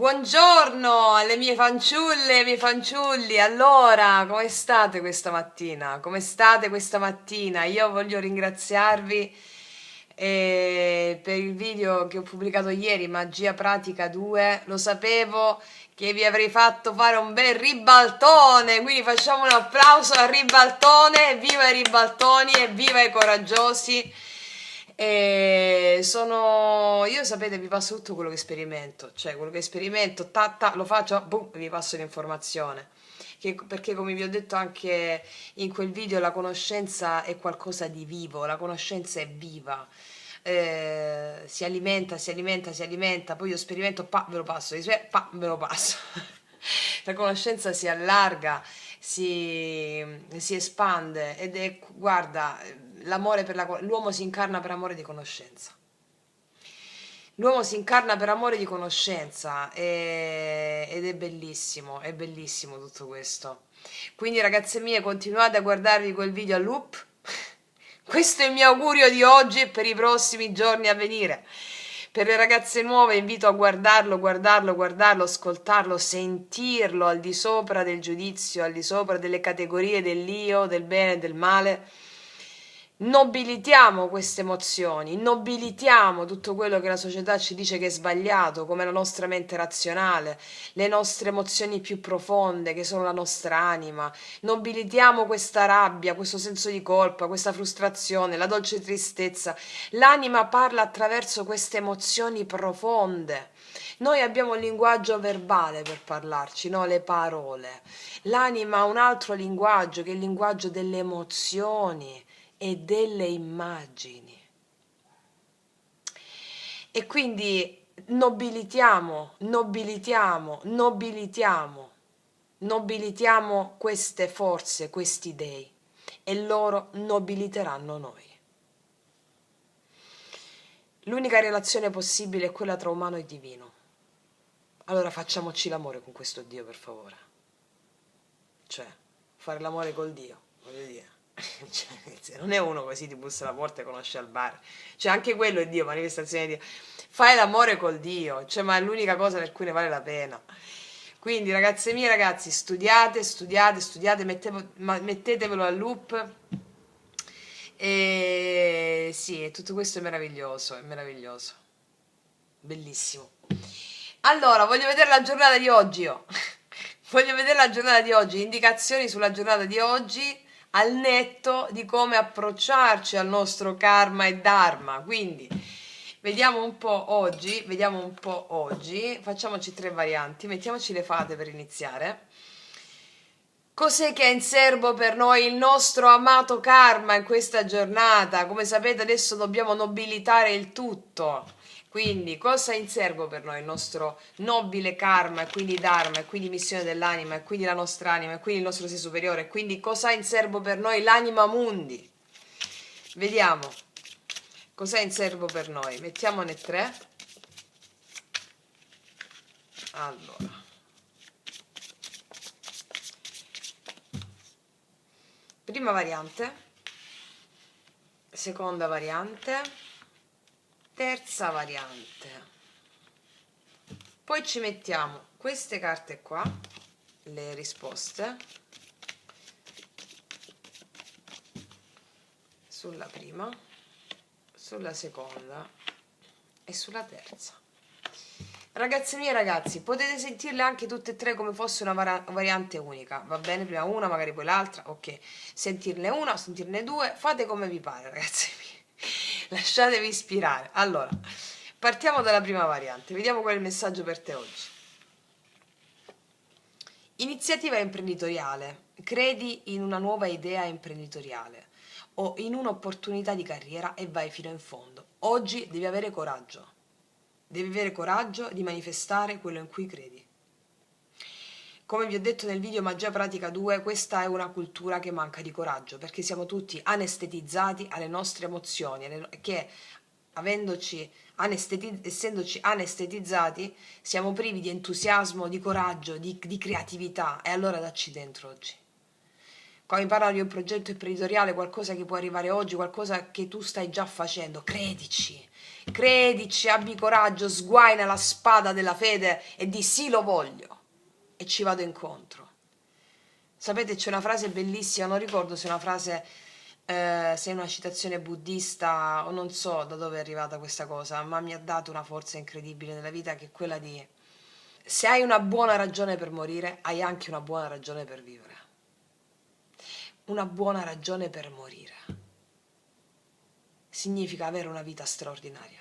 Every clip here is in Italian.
Buongiorno alle mie fanciulle e ai miei fanciulli. Allora, come state questa mattina? Come state questa mattina? Io voglio ringraziarvi per il video che ho pubblicato ieri, Magia Pratica 2. Lo sapevo che vi avrei fatto fare un bel ribaltone, quindi facciamo un applauso al ribaltone. Viva i ribaltoni e viva i coraggiosi. Io sapete, vi passo tutto quello che sperimento, cioè quello che sperimento, lo faccio, boom, vi passo l'informazione. Perché come vi ho detto anche in quel video, la conoscenza è qualcosa di vivo, la conoscenza è viva. Si alimenta, si alimenta, si alimenta, poi io sperimento, pa, ve lo passo, pa, ve lo passo. La conoscenza si allarga, si espande ed è, guarda, l'uomo si incarna per amore di conoscenza. L'uomo si incarna per amore di conoscenza ed è bellissimo tutto questo. Quindi ragazze mie, continuate a guardarvi quel video a loop. Questo è il mio augurio di oggi e per i prossimi giorni a venire. Per le ragazze nuove invito a guardarlo, guardarlo, guardarlo, ascoltarlo, sentirlo al di sopra del giudizio, al di sopra delle categorie dell'io, del bene e del male. Nobilitiamo queste emozioni, nobilitiamo tutto quello che la società ci dice che è sbagliato, come la nostra mente razionale, le nostre emozioni più profonde, che sono la nostra anima. Nobilitiamo questa rabbia, questo senso di colpa, questa frustrazione, la dolce tristezza. L'anima parla attraverso queste emozioni profonde. Noi abbiamo un linguaggio verbale per parlarci, no? Le parole. L'anima ha un altro linguaggio, che è il linguaggio delle emozioni e delle immagini. E quindi nobilitiamo, nobilitiamo, nobilitiamo, nobilitiamo queste forze, questi dei, e loro nobiliteranno noi. L'unica relazione possibile è quella tra umano e divino. Allora facciamoci l'amore con questo Dio, per favore. Cioè, fare l'amore col Dio, voglio dire. Cioè, non è uno così ti bussa alla porta e conosce al bar. Cioè, anche quello è Dio, manifestazione di Dio. Fai l'amore col Dio, cioè, ma è l'unica cosa per cui ne vale la pena. Quindi, ragazze mie, ragazzi, studiate, studiate, studiate, mettetevelo al loop. E sì, tutto questo è meraviglioso, bellissimo. Allora, voglio vedere la giornata di oggi io. Voglio vedere la giornata di oggi, indicazioni sulla giornata di oggi al netto di come approcciarci al nostro karma e dharma. Quindi vediamo un po' oggi, facciamoci 3 varianti, mettiamoci le fate per iniziare. Cos'è che è in serbo per noi il nostro amato karma in questa giornata? Come sapete adesso dobbiamo nobilitare il tutto. Quindi cosa è in serbo per noi il nostro nobile karma e quindi dharma e quindi missione dell'anima e quindi la nostra anima e quindi il nostro sé superiore e quindi cosa è in serbo per noi l'anima mundi? Vediamo cos'è in serbo per noi. Mettiamone 3. Allora. Prima variante, seconda variante, terza variante. Poi ci mettiamo queste carte qua, le risposte, sulla prima, sulla seconda e sulla terza. Ragazze mie e ragazzi, potete sentirle anche tutte e tre come fosse una variante unica, va bene? Prima una, magari poi l'altra, ok. Sentirne una, sentirne due, fate come vi pare, ragazze mie. Lasciatevi ispirare. Allora, partiamo dalla prima variante, vediamo qual è il messaggio per te oggi. Iniziativa imprenditoriale. Credi in una nuova idea imprenditoriale o in un'opportunità di carriera e vai fino in fondo. Oggi devi avere coraggio. Devi avere coraggio di manifestare quello in cui credi. Come vi ho detto nel video Magia Pratica 2, questa è una cultura che manca di coraggio, perché siamo tutti anestetizzati alle nostre emozioni, che essendoci anestetizzati, siamo privi di entusiasmo, di coraggio, di creatività. E allora dacci dentro oggi. Quando mi parlano di un progetto imprenditoriale, qualcosa che può arrivare oggi, qualcosa che tu stai già facendo, credici, credici, abbi coraggio, sguaina la spada della fede e di sì lo voglio e ci vado incontro. Sapete, c'è una frase bellissima, non ricordo se è una frase, se è una citazione buddista o non so da dove è arrivata questa cosa, ma mi ha dato una forza incredibile nella vita, che è quella di: se hai una buona ragione per morire, hai anche una buona ragione per vivere. Una buona ragione per morire significa avere una vita straordinaria.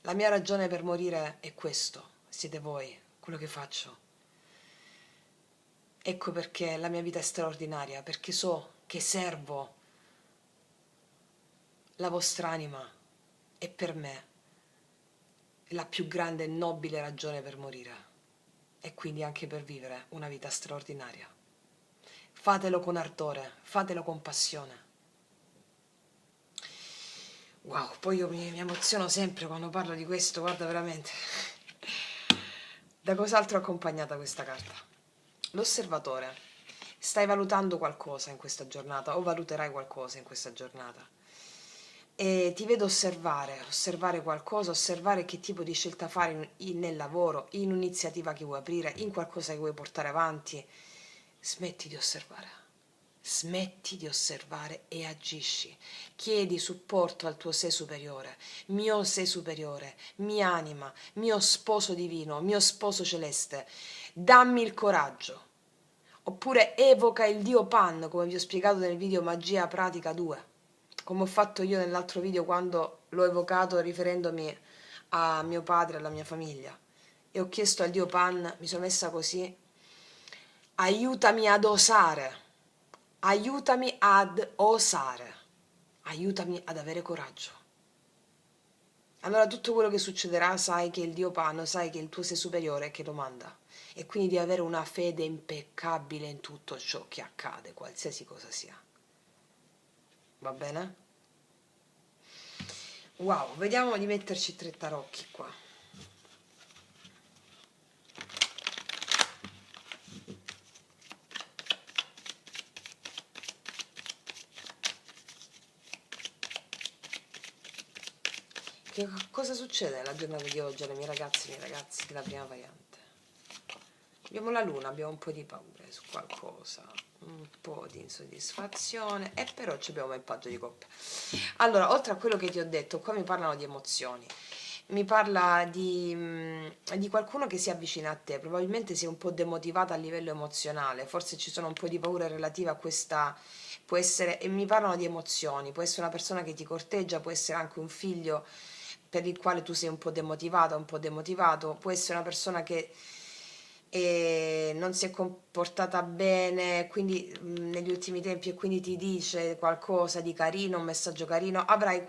La mia ragione per morire è questo, siete voi, quello che faccio. Ecco perché la mia vita è straordinaria, perché so che servo la vostra anima e per me è la più grande e nobile ragione per morire e quindi anche per vivere una vita straordinaria. Fatelo con ardore, fatelo con passione. Wow, poi io mi emoziono sempre quando parlo di questo, guarda veramente. Da cos'altro è accompagnata questa carta? L'osservatore. Stai valutando qualcosa in questa giornata o valuterai qualcosa in questa giornata. E ti vedo osservare qualcosa, osservare che tipo di scelta fare nel lavoro, in un'iniziativa che vuoi aprire, in qualcosa che vuoi portare avanti. Smetti di osservare. Smetti di osservare e agisci. Chiedi supporto al tuo sé superiore, mio sé superiore, mia anima, mio sposo divino, mio sposo celeste. Dammi il coraggio. Oppure evoca il Dio Pan, come vi ho spiegato nel video Magia Pratica 2, come ho fatto io nell'altro video quando l'ho evocato riferendomi a mio padre e alla mia famiglia. E ho chiesto al Dio Pan, mi sono messa così: aiutami ad osare, aiutami ad osare, aiutami ad avere coraggio. Allora tutto quello che succederà sai che il Dio Pan, sai che il tuo sé superiore è che lo manda, e quindi di avere una fede impeccabile in tutto ciò che accade, qualsiasi cosa sia. Va bene? Wow, vediamo di metterci 3 tarocchi qua. Che cosa succede nella giornata di oggi alle mie ragazze e ai miei ragazzi della prima variante? Abbiamo la luna, abbiamo un po' di paura su qualcosa, un po' di insoddisfazione, e però abbiamo il paggio di coppe. Allora, oltre a quello che ti ho detto, qua mi parlano di emozioni. Mi parla di qualcuno che si avvicina a te, probabilmente sei un po' demotivata a livello emozionale, forse ci sono un po' di paure relative a questa, può essere, e mi parlano di emozioni, può essere una persona che ti corteggia, può essere anche un figlio per il quale tu sei un po' demotivata, un po' demotivato, può essere una persona che non si è comportata bene, quindi negli ultimi tempi, e quindi ti dice qualcosa di carino, un messaggio carino, avrai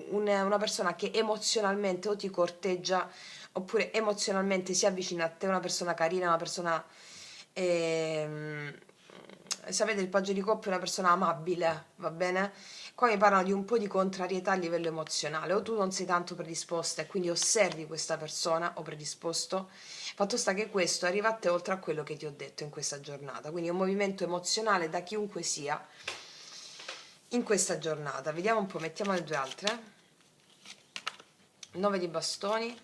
una persona che emozionalmente o ti corteggia oppure emozionalmente si avvicina a te, una persona carina, una persona, ehm, sapete, il paggio di coppia è una persona amabile, va bene? Qua mi parlano di un po' di contrarietà a livello emozionale, o tu non sei tanto predisposta e quindi osservi questa persona o predisposto. Fatto sta che questo arriva a te oltre a quello che ti ho detto in questa giornata, quindi un movimento emozionale da chiunque sia in questa giornata. Vediamo un po', mettiamo le 2 altre. 9 di bastoni.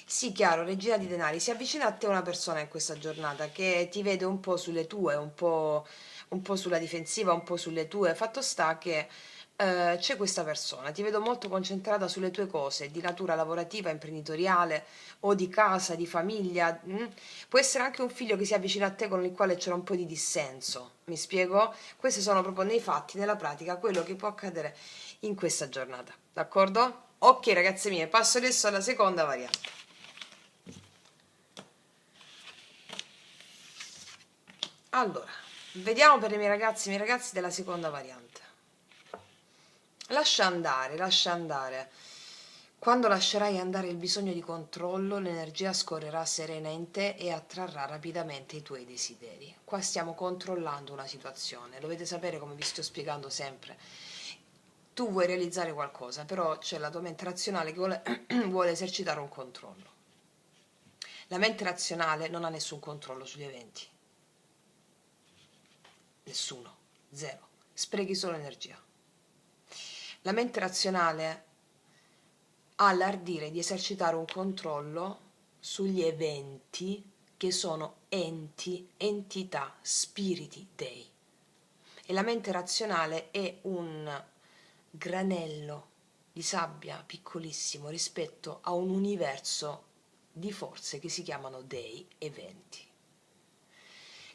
Sì, chiaro, regina di denari. Si avvicina a te una persona in questa giornata che ti vede un po' sulle tue, un po' sulla difensiva, un po' sulle tue. Fatto sta che c'è questa persona, ti vedo molto concentrata sulle tue cose di natura lavorativa, imprenditoriale o di casa, di famiglia. Può essere anche un figlio che si avvicina a te con il quale c'era un po' di dissenso. Mi spiego? Questi sono proprio nei fatti, nella pratica, quello che può accadere in questa giornata. D'accordo? Ok ragazze mie, passo adesso alla seconda variante. Allora, vediamo per i miei ragazzi e i miei ragazzi della seconda variante. Lascia andare, lascia andare. Quando lascerai andare il bisogno di controllo, l'energia scorrerà serena in te e attrarrà rapidamente i tuoi desideri. Qua stiamo controllando una situazione, dovete sapere, come vi sto spiegando sempre. Tu vuoi realizzare qualcosa, però c'è la tua mente razionale che vuole esercitare un controllo. La mente razionale non ha nessun controllo sugli eventi. Nessuno, zero, sprechi solo energia. La mente razionale ha l'ardire di esercitare un controllo sugli eventi che sono enti, entità, spiriti, dei. E la mente razionale è un granello di sabbia piccolissimo rispetto a un universo di forze che si chiamano dei, eventi.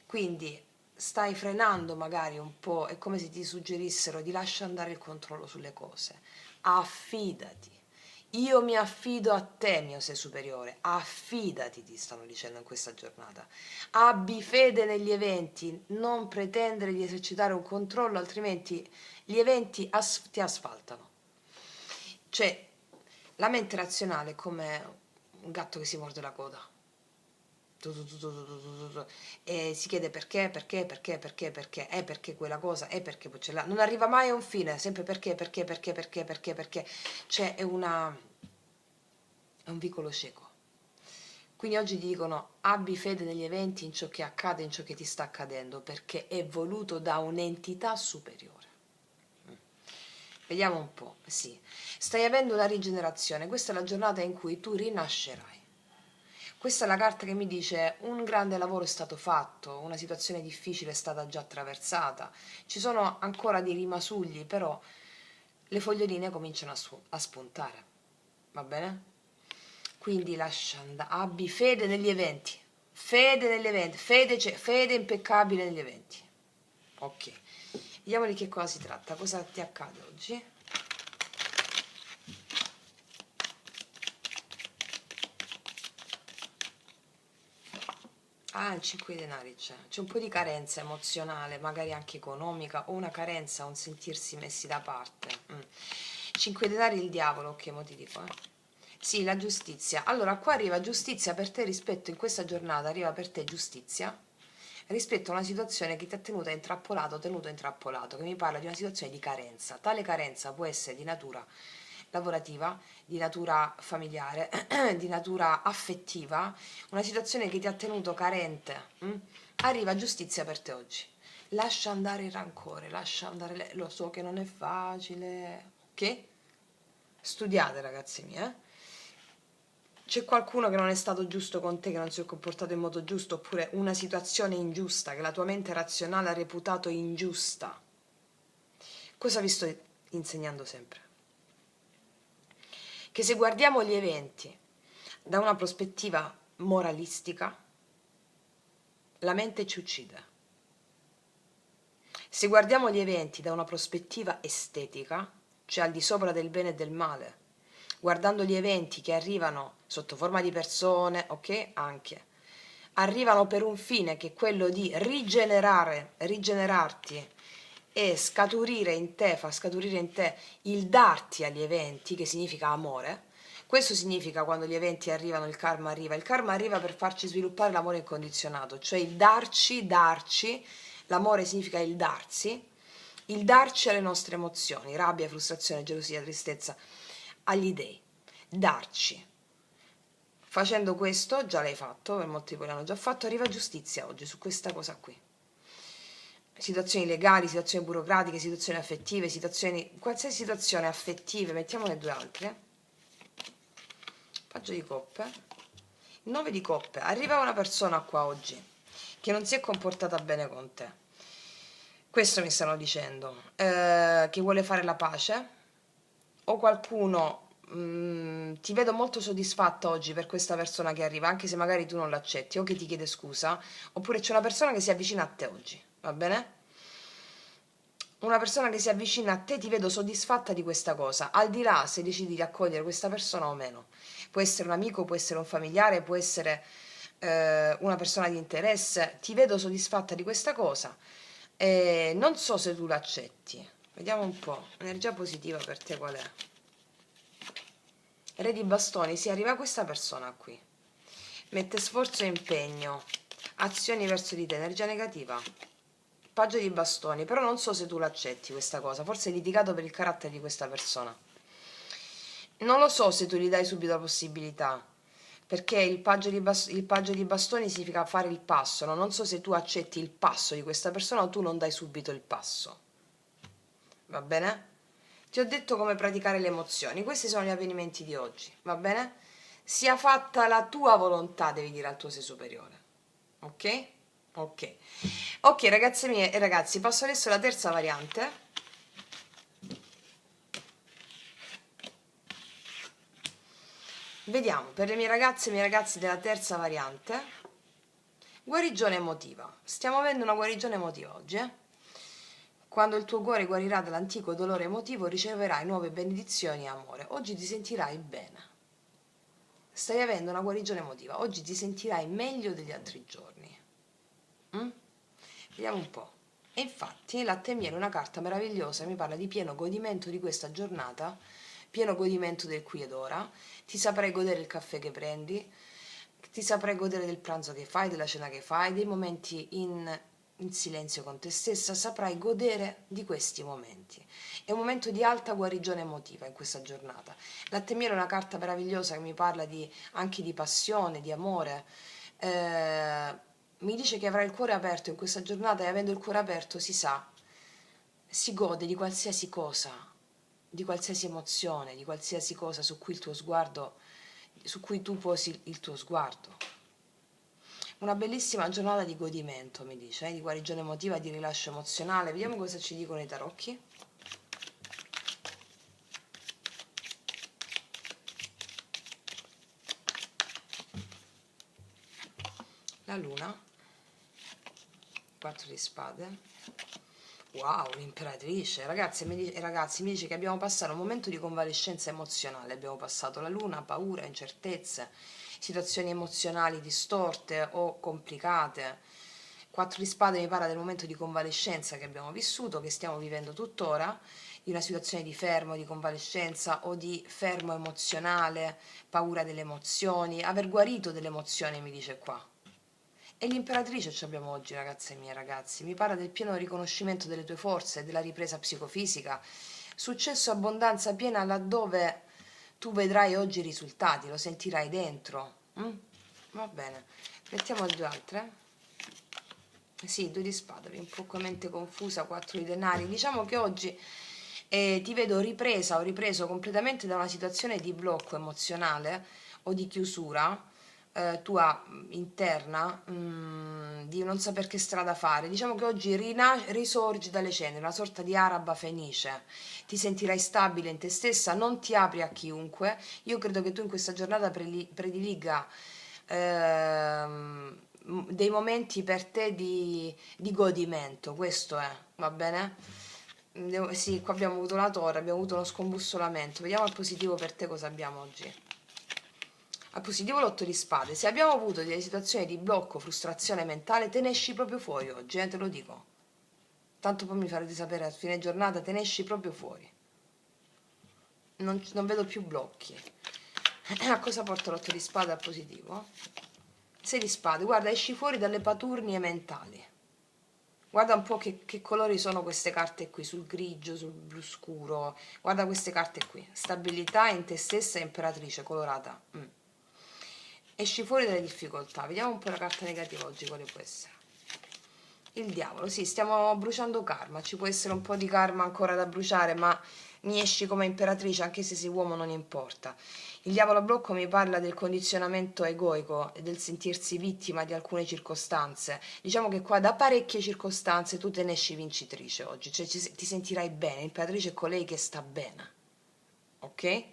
Quindi stai frenando magari un po', è come se ti suggerissero di lascia andare il controllo sulle cose, affidati. Io mi affido a te, mio sé superiore, affidati, ti stanno dicendo in questa giornata. Abbi fede negli eventi, non pretendere di esercitare un controllo, altrimenti gli eventi ti asfaltano. Cioè, la mente razionale è come un gatto che si morde la coda. E si chiede perché, perché quella cosa, perché poi ce l'ha. Non arriva mai a un fine, sempre perché. Cioè è un vicolo cieco. Quindi oggi ti dicono abbi fede negli eventi, in ciò che accade, in ciò che ti sta accadendo, perché è voluto da un'entità superiore. Vediamo un po', sì. Stai avendo una rigenerazione, questa è la giornata in cui tu rinascerai. Questa è la carta che mi dice un grande lavoro è stato fatto, una situazione difficile è stata già attraversata, ci sono ancora dei rimasugli, però le foglioline cominciano a spuntare, va bene? Quindi lascia andare, abbi fede negli eventi, fede impeccabile negli eventi. Ok, vediamo di che cosa si tratta, cosa ti accade oggi? Ah, il 5 di denari c'è un po' di carenza emozionale, magari anche economica, o una carenza, un sentirsi messi da parte. 5 denari il diavolo, ok, mo ti dico, Sì, la giustizia. Allora, qua arriva giustizia per te rispetto, in questa giornata arriva per te giustizia rispetto a una situazione che ti ha tenuto intrappolato, che mi parla di una situazione di carenza. Tale carenza può essere di natura lavorativa, di natura familiare, di natura affettiva, una situazione che ti ha tenuto carente. Arriva giustizia per te oggi. Lascia andare il rancore, lascia andare lo so che non è facile, ok? Studiate, ragazzi miei, C'è qualcuno che non è stato giusto con te, che non si è comportato in modo giusto, oppure una situazione ingiusta, che la tua mente razionale ha reputato ingiusta. Cosa vi sto insegnando sempre? Che se guardiamo gli eventi da una prospettiva moralistica, la mente ci uccide. Se guardiamo gli eventi da una prospettiva estetica, cioè al di sopra del bene e del male, guardando gli eventi che arrivano sotto forma di persone, ok? Anche arrivano per un fine che è quello di rigenerarti e scaturire in te, far scaturire in te il darti agli eventi, che significa amore. Questo significa quando gli eventi arrivano, il karma arriva. Il karma arriva per farci sviluppare l'amore incondizionato, cioè il darci, l'amore significa il darci alle nostre emozioni, rabbia, frustrazione, gelosia, tristezza, agli dei, darci. Facendo questo, già l'hai fatto, per molti voi l'hanno già fatto, arriva giustizia oggi su questa cosa qui. Situazioni legali, situazioni burocratiche, situazioni affettive, qualsiasi situazione affettive, mettiamone due altre. Paggio di coppe. 9 di coppe. Arriva una persona qua oggi che non si è comportata bene con te. Questo mi stanno dicendo, che vuole fare la pace, o qualcuno ti vedo molto soddisfatta oggi per questa persona che arriva, anche se magari tu non l'accetti o che ti chiede scusa, oppure c'è una persona che si avvicina a te oggi, va bene? Una persona che si avvicina a te, ti vedo soddisfatta di questa cosa, al di là se decidi di accogliere questa persona o meno. Può essere un amico, può essere un familiare, può essere una persona di interesse, ti vedo soddisfatta di questa cosa. Non so se tu l'accetti. Vediamo un po', energia positiva per te qual è? Re di bastoni, si arriva questa persona qui, mette sforzo e impegno, azioni verso di te, energia negativa, paggio di bastoni, però non so se tu l'accetti questa cosa, forse hai litigato per il carattere di questa persona, non lo so se tu gli dai subito la possibilità, perché il paggio di bastoni significa fare il passo, no? Non so se tu accetti il passo di questa persona o tu non dai subito il passo, va bene? Ti ho detto come praticare le emozioni, questi sono gli avvenimenti di oggi, va bene? Sia fatta la tua volontà, devi dire al tuo sé superiore, ok? Ok, ok ragazze mie e ragazzi, passo adesso alla terza variante. Vediamo, per le mie ragazze e i miei ragazzi della terza variante, guarigione emotiva. Stiamo avendo una guarigione emotiva oggi, eh? Quando il tuo cuore guarirà dall'antico dolore emotivo, riceverai nuove benedizioni e amore. Oggi ti sentirai bene. Stai avendo una guarigione emotiva. Oggi ti sentirai meglio degli altri giorni. Mm? Vediamo un po'. E infatti, latte e miele è una carta meravigliosa, mi parla di pieno godimento di questa giornata, pieno godimento del qui ed ora. Ti saprai godere il caffè che prendi, ti saprai godere del pranzo che fai, della cena che fai, dei momenti in silenzio con te stessa, saprai godere di questi momenti. È un momento di alta guarigione emotiva in questa giornata. Latte e miele è una carta meravigliosa che mi parla anche di passione, di amore. Mi dice che avrai il cuore aperto in questa giornata e avendo il cuore aperto si sa, si gode di qualsiasi cosa, di qualsiasi emozione, di qualsiasi cosa su cui il tuo sguardo, su cui tu posi il tuo sguardo. Una bellissima giornata di godimento, mi dice, di guarigione emotiva, di rilascio emozionale. Vediamo cosa ci dicono i tarocchi. La luna, 4 di spade, wow, l'imperatrice, ragazzi, ragazzi, mi dice che abbiamo passato un momento di convalescenza emozionale, abbiamo passato la luna, paura, incertezze, situazioni emozionali distorte o complicate. 4 di spade mi parla del momento di convalescenza che abbiamo vissuto, che stiamo vivendo tuttora, di una situazione di fermo, di convalescenza o di fermo emozionale, paura delle emozioni, aver guarito delle emozioni, mi dice qua. E l'imperatrice ci abbiamo oggi, ragazze mie ragazzi, mi parla del pieno riconoscimento delle tue forze, della ripresa psicofisica, successo e abbondanza piena laddove tu vedrai oggi i risultati, lo sentirai dentro. Va bene, mettiamo due altre. Sì, 2 di spade, un po' mente confusa, 4 di denari. Diciamo che oggi ti vedo ripresa o ripreso completamente da una situazione di blocco emozionale o di chiusura tua interna, di non saper che strada fare. Diciamo che oggi risorgi dalle ceneri, una sorta di araba fenice. Ti sentirai stabile in te stessa, non ti apri a chiunque. Io credo che tu in questa giornata prediliga dei momenti per te di godimento, questo è, va bene? Sì, qua abbiamo avuto la torre, abbiamo avuto uno scombussolamento. Vediamo al positivo per te cosa abbiamo oggi. Al positivo l'8 di spade. Se abbiamo avuto delle situazioni di blocco, frustrazione mentale, te ne esci proprio fuori oggi, te lo dico. Tanto poi mi farete sapere a fine giornata, te ne esci proprio fuori. Non vedo più blocchi. A cosa porta l'8 di spade al positivo? 6 di spade. Guarda, esci fuori dalle paturnie mentali. Guarda un po' che colori sono queste carte qui, sul grigio, sul blu scuro. Guarda queste carte qui. Stabilità in te stessa e imperatrice colorata. Esci fuori dalle difficoltà. Vediamo un po' la carta negativa oggi, quale può essere. Il diavolo, sì, stiamo bruciando karma. Ci può essere un po' di karma ancora da bruciare, ma mi esci come imperatrice, anche se sei uomo non importa. Il diavolo a blocco mi parla del condizionamento egoico e del sentirsi vittima di alcune circostanze. Diciamo che qua da parecchie circostanze tu te ne esci vincitrice oggi, cioè ti sentirai bene. L'imperatrice è colei che sta bene, ok?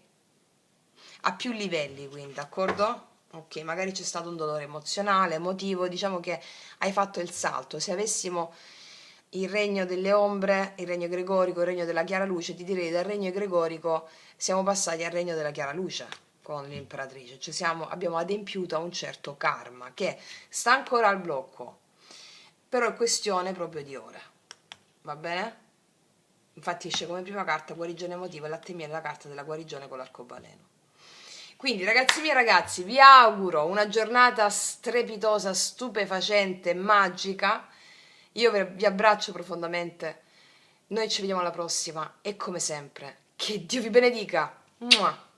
A più livelli, quindi, d'accordo? Ok, magari c'è stato un dolore emozionale, emotivo, diciamo che hai fatto il salto. Se avessimo il regno delle ombre, il regno gregorico, il regno della chiara luce, ti direi dal regno gregorico siamo passati al regno della chiara luce con l'imperatrice, cioè abbiamo adempiuto a un certo karma che sta ancora al blocco, però è questione proprio di ore, va bene? Infatti esce come prima carta guarigione emotiva e latte e miele la carta della guarigione con l'arcobaleno. Quindi ragazzi miei ragazzi, vi auguro una giornata strepitosa, stupefacente, magica. Io vi abbraccio profondamente. Noi ci vediamo alla prossima e come sempre, che Dio vi benedica. Mua.